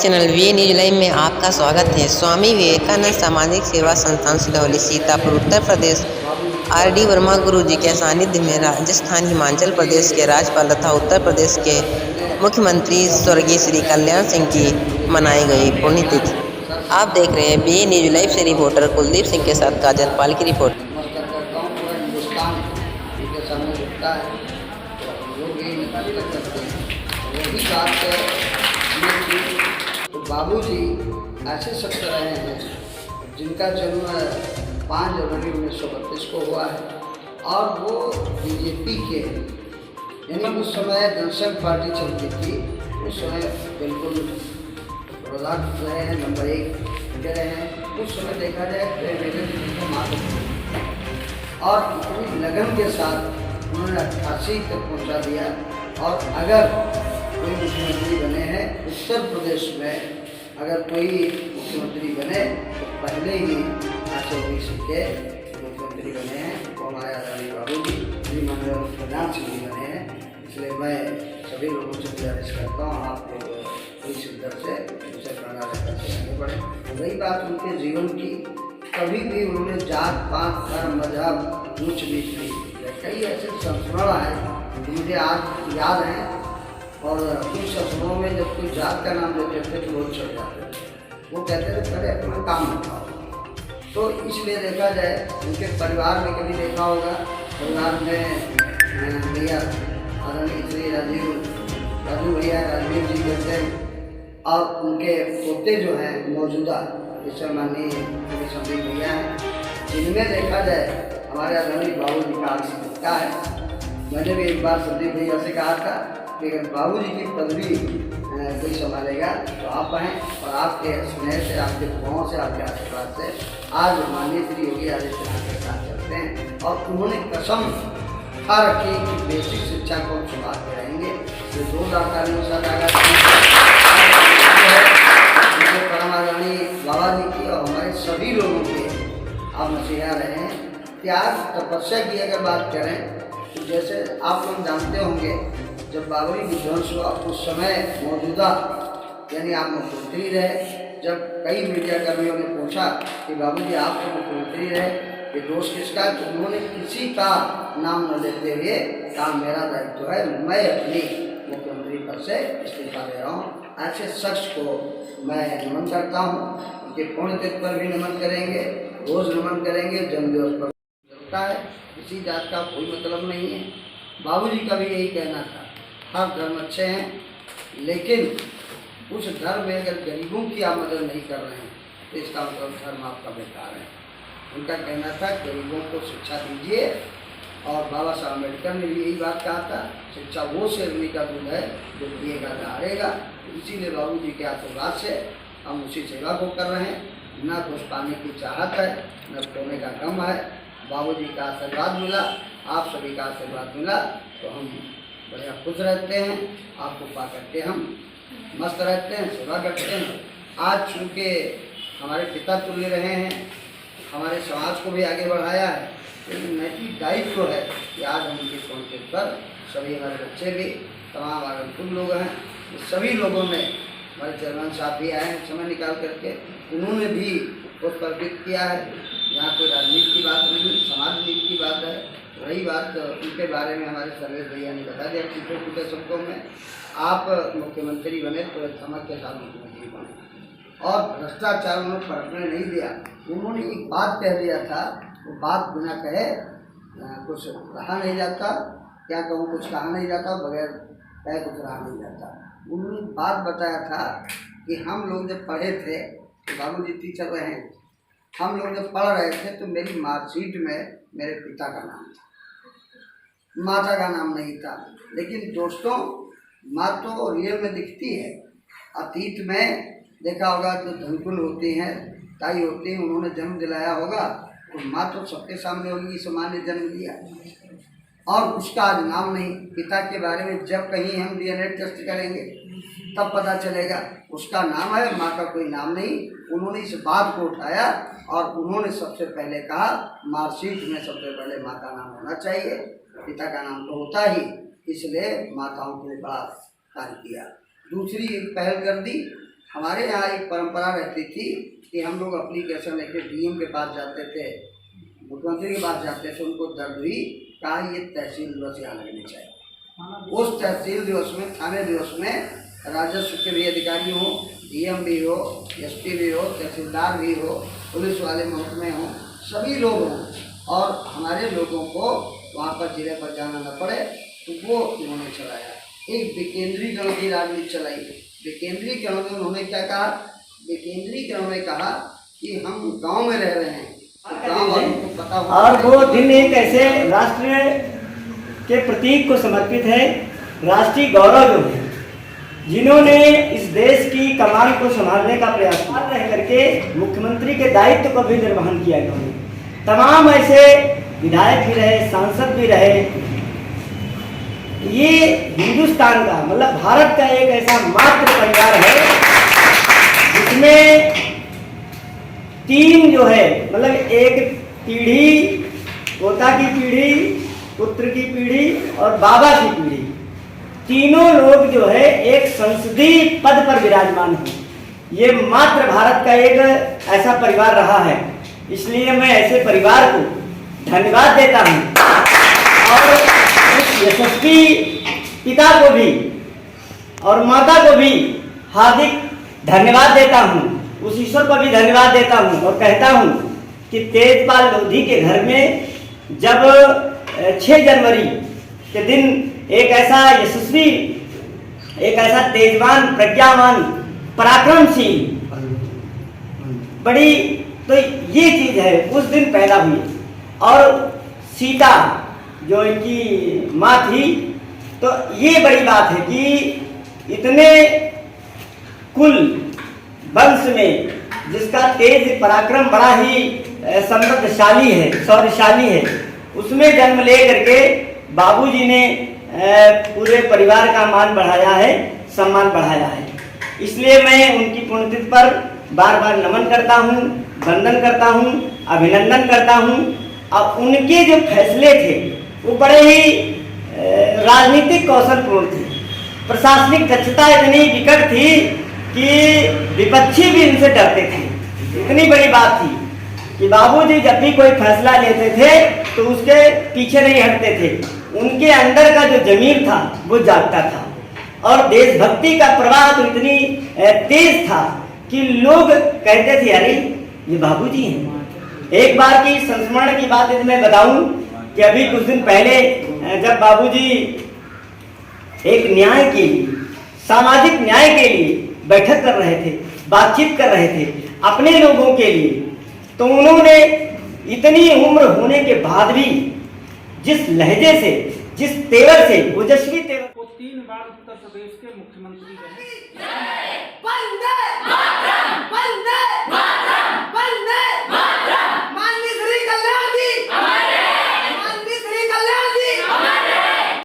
Channel V news live में आपका स्वागत है। स्वामी विवेकानंद सामाजिक सेवा संस्थान सिलौली सीतापुर उत्तर प्रदेश आर.डी. वर्मा गुरु जी के सानिध्य में राजस्थान हिमाचल प्रदेश के राज्यपाल तथा उत्तर प्रदेश के मुख्यमंत्री स्वर्गीय श्री कल्याण सिंह की मनाई गई पुण्यतिथि। आप देख रहे हैं वी न्यूज लाइव से रिपोर्टर कुलदीप सिंह के साथ काजल पाल की रिपोर्ट। नमस्कार करता हूँ। पूरा हिंदुस्तान उनके सामने झुकता है, तो हम लोग यही नमस्कार करते हैं। वही बात है तो बाबूजी ऐसे शख्स रहे हैं जिनका जन्म 5 जनवरी 1932 को हुआ है और वो बीजेपी के, यानी उस समय जनसंघ पार्टी चलती थी, उस समय बिल्कुल प्रोडक्ट रहे हैं, नंबर 1 दे रहे हैं। उस समय देखा जाए तो मात्र और इतनी लगन के साथ उन्होंने 88 तक पहुंचा दिया। और अगर कोई मुख्यमंत्री बने हैं उत्तर प्रदेश में, अगर कोई मुख्यमंत्री बने तो पहले ही 20 के मुख्यमंत्री बने हैं वो हमारे आदरणीय बाबूजी श्री माननीय कल्याण सिंह जी बने हैं। इसलिए मैं सभी लोगों से गुजारिश करता हूँ, आप लोग इस दर से उसे प्रणा करते आगे बढ़े। रही बात उनके जीवन की, कभी भी उन्होंने जात पात धर्म मजहब ऊंच नीच नहीं किया। कई ऐसे संस्मरण हैं जो मुझे आज याद हैं, और उन संस्मरणों में जब कोई जात का नाम लेते थे तो लोग चढ़ जाते थे। वो कहते थे पहले अपना काम बताओ। तो इसलिए देखा जाए उनके परिवार में कभी देखा होगा, परिवार में भैया आदरणीय श्री राजू भैया राजवीर जी कहते हैं, और उनके पोते जो हैं मौजूदा जैसे माननीय संदीप भैया हैं, जिनमें देखा जाए हमारे आदरणीय बाबू जी का आवश्यकता है। मैंने भी एक बार संदीप भैया से कहा था कि अगर बाबू जी की पदवी कोई संभालेगा तो आप हैं, और आपके स्नेह से, आपके दुआओं से, आपके आशीर्वाद से आज माननीय श्री योगी आदित्यनाथ के साथ चलते हैं। और उन्होंने कसम खा रखी कि बेसिक शिक्षा को संभालते रहेंगे। ये 2 लाख तालियों से परम आदरणीय बाबा जी की और हमारे सभी लोगों के आप नसीहा रहे हैं। त्याग तपस्या की अगर बात करें तो जैसे आप लोग जानते होंगे, जब बाबरी विध्वंस हुआ उस समय मौजूदा यानी आप मुख्यमंत्री रहे। जब कई मीडिया कर्मियों ने पूछा कि बाबूजी आप तो मुख्यमंत्री रहे, ये दोष किसका, तो उन्होंने किसी का नाम न लेते हुए कहा मेरा दायित्व है, मैं अपनी मुख्यमंत्री पद से इस्तीफा दे रहा हूँ। ऐसे शख्स को मैं नमन करता हूँ। उनके पुण्यतिथि पर भी नमन करेंगे, रोज़ नमन करेंगे, जन्मदिवस पर चलता है। किसी जात का कोई मतलब नहीं है। बाबूजी का भी यही कहना था, हर धर्म अच्छे हैं, लेकिन उस धर्म में अगर गरीबों की आप मदद नहीं कर रहे हैं तो इसका मतलब धर्म आपका बेकार है। उनका कहना था गरीबों को शिक्षा दीजिए, और बाबा साहब अम्बेडकर ने भी यही बात कहा था, शिक्षा वो शेरनी का दूध है जो पिएगा दहाड़ेगा। इसीलिए बाबू जी के आशीर्वाद से हम उसी सेवा को कर रहे हैं। न कुछ पाने की चाहत है, न खोने का गम है। बाबू जी का आशीर्वाद मिला, आप सभी का आशीर्वाद मिला, तो हम बढ़िया खुश रहते हैं। आपको पा करके हम मस्त रहते हैं, सेवा करते हैं। आज चूँकि हमारे पिता तुल्य रहे हैं, हमारे समाज को भी आगे बढ़ाया है, लेकिन नैतिक दायित्व है कि आज हम उनके पहुँचे पर सभी हमारे बच्चे भी, तमाम आगंतुक लोग हैं, सभी लोगों ने, हमारे चेयरमैन साहब भी आए हैं समय निकाल करके, उन्होंने भी उस पर व्यक्त किया है। यहाँ कोई राजनीति की बात नहीं, समाज नीति की बात है। रही बात उनके बारे में हमारे सर्वेश भैया ने बता दिया छोटे छोटे शब्दों में, आप मुख्यमंत्री बने तो धमक के साथ मुख्यमंत्री बने, और भ्रष्टाचार में पलटने नहीं दिया। उन्होंने एक बात कह दिया था, वो बात बिना कहे कुछ कहा नहीं जाता, क्या कहूँ, कुछ कहा नहीं जाता, बगैर कहे कुछ रहा नहीं जाता। उन्होंने बात बताया था कि हम लोग जब पढ़े थे, तो बाबू जी टीचर रहे हैं, हम लोग जब पढ़ रहे थे तो मेरी मार्कशीट में मेरे पिता का नाम था, माता का नाम नहीं था। लेकिन दोस्तों, माँ तो रियल में दिखती है। अतीत में देखा होगा जो धनकुल होती हैं, ताई होती हैं, उन्होंने जन्म दिलाया होगा, तो माँ तो सबके सामने होगी, इस माँ ने जन्म दिया, और उसका आज नाम नहीं। पिता के बारे में जब कहीं हम DNA टेस्ट करेंगे तब पता चलेगा, उसका नाम है, माँ का कोई नाम नहीं। उन्होंने इस बात को उठाया और उन्होंने सबसे पहले कहा मार्कशीट में सबसे पहले माँ का नाम होना चाहिए, पिता का नाम तो होता ही, इसलिए माताओं के लिए बड़ा कार्य किया। दूसरी एक पहल कर दी, हमारे यहाँ एक परंपरा रहती थी कि हम लोग एप्लीकेशन लेके डीएम के पास जाते थे, मुख्यमंत्री के पास जाते थे, उनको दर्द हुई, कहा ये तहसील दिवस यहाँ लगने चाहिए। उस तहसील दिवस में, थाने दिवस में राजस्व के भी अधिकारी हो, डीएम भी हो, एसपी भी हो, तहसीलदार भी हो, पुलिस वाले महकमे हों, सभी लोग हों और हमारे लोगों को वहाँ पर जिले पर जाना न पड़े, तो वो उन्होंने चलाया। एक विकेंद्रीकरण की राजनीति चलाई। विकेंद्रीकरण में उन्होंने क्या कहा? विकेंद्रीकरण में कहा कि हम गांव में रह रहे हैं, तो गांव वालों को पता हो। और वो दिन एक ऐसे राष्ट्र के प्रतीक को समर्पित है, राष्ट्रीय गौरव जो है, जिन्होंने इस देश की कमान को संभालने का प्रयास किया, रह करके मुख्यमंत्री के दायित्व को भी निर्वहन किया इन्होंने। तमाम ऐसे विधायक भी रहे, सांसद भी रहे। ये हिंदुस्तान का, मतलब भारत का एक ऐसा मात्र परिवार है जिसमें तीन जो है, मतलब एक पीढ़ी, पोता की पीढ़ी, पुत्र की पीढ़ी और बाबा की पीढ़ी, तीनों लोग जो है एक संसदीय पद पर विराजमान हैं। ये मात्र भारत का एक ऐसा परिवार रहा है, इसलिए मैं ऐसे परिवार को धन्यवाद देता हूँ और उस यशस्वी पिता को भी और माता को भी हार्दिक धन्यवाद देता हूँ, उस ईश्वर को भी धन्यवाद देता हूँ और कहता हूँ कि तेजपाल लोधी के घर में जब 6 जनवरी के दिन एक ऐसा यशस्वी, एक ऐसा तेजवान, प्रज्ञावान, पराक्रमशील, बड़ी, तो ये चीज है उस दिन पैदा हुई। और सीता जो इनकी माँ थी, तो ये बड़ी बात है कि इतने कुल वंश में जिसका तेज पराक्रम बड़ा ही समृद्धशाली है, शौर्यशाली है, उसमें जन्म ले करके बाबूजी ने पूरे परिवार का मान बढ़ाया है, सम्मान बढ़ाया है। इसलिए मैं उनकी पुण्यतिथि पर बार बार नमन करता हूँ, वंदन करता हूँ, अभिनंदन करता हूँ। अब उनके जो फैसले थे वो बड़े ही राजनीतिक कौशलपूर्ण थे, प्रशासनिक दक्षता इतनी विकट थी कि विपक्षी भी इनसे डरते थे। इतनी बड़ी बात थी कि बाबूजी जब भी कोई फैसला लेते थे तो उसके पीछे नहीं हटते थे। उनके अंदर का जो जमीर था वो जागता था और देशभक्ति का प्रवाह तो इतनी तेज था कि लोग कहते थे अरे ये बाबूजी हैं। एक बार की संस्मरण की बात मैं बताऊं कि अभी कुछ दिन पहले जब बाबूजी एक न्याय के लिए, सामाजिक न्याय के लिए बैठक कर रहे थे, बातचीत कर रहे थे अपने लोगों के लिए, तो उन्होंने इतनी उम्र होने के बाद भी जिस लहजे से, जिस तेवर से, ओजस्वी तेवर, वो 3 बार उत्तर प्रदेश के मुख्यमंत्री रहे। वंदे मातरम, वंदे मातरम, वंदे